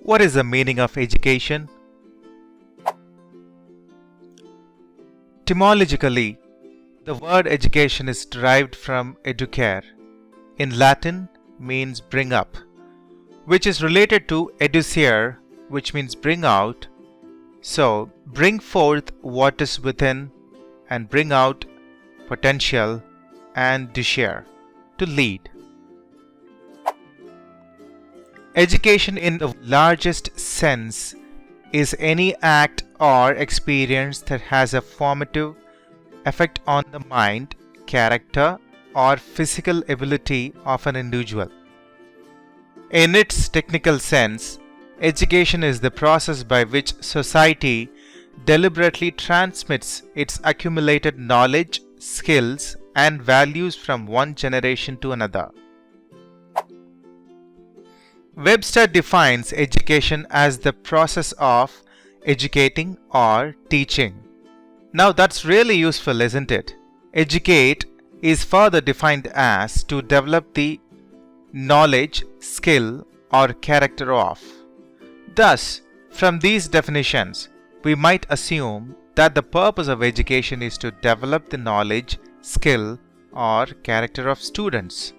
What is the meaning of education? Etymologically, the word education is derived from educare. In Latin, means bring up, which is related to educere, which means bring out. So, bring forth what is within and bring out potential, and derive, to lead. Education in the largest sense is any act or experience that has a formative effect on the mind, character, or physical ability of an individual. In its technical sense, education is the process by which society deliberately transmits its accumulated knowledge, skills, and values from one generation to another. Webster defines education as the process of educating or teaching. Now that's really useful, isn't it? Educate is further defined as to develop the knowledge, skill, or character of. Thus, from these definitions, we might assume that the purpose of education is to develop the knowledge, skill, or character of students.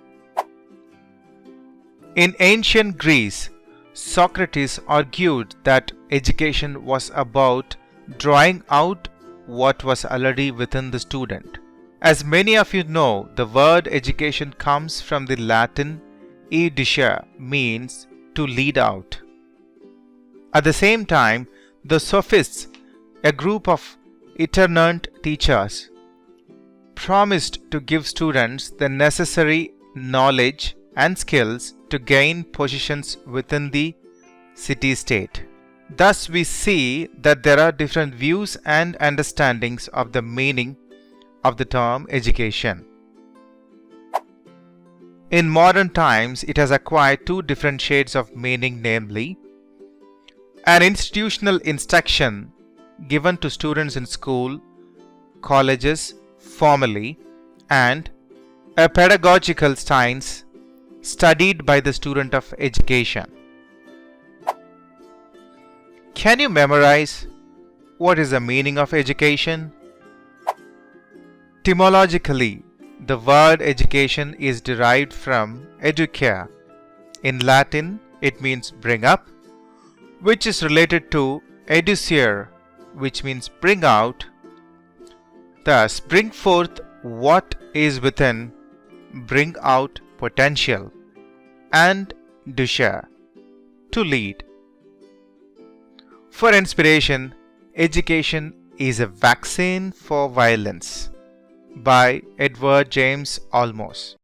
In ancient Greece, Socrates argued that education was about drawing out what was already within the student. As many of you know, the word education comes from the Latin educere, means to lead out. At the same time, the sophists, a group of itinerant teachers, promised to give students the necessary knowledge and skills to gain positions within the city-state. Thus, we see that there are different views and understandings of the meaning of the term education. In modern times, it has acquired two different shades of meaning, namely, an institutional instruction given to students in school, colleges, formally, and a pedagogical science studied by the student of education. Can you memorize what is the meaning of education? Etymologically, the word education is derived from educare. In Latin, it means bring up, which is related to educere, which means bring out. Thus, bring forth what is within, bring out potential, and derive, to lead. For inspiration, Education is a Vaccine for Violence by Edward James Olmos.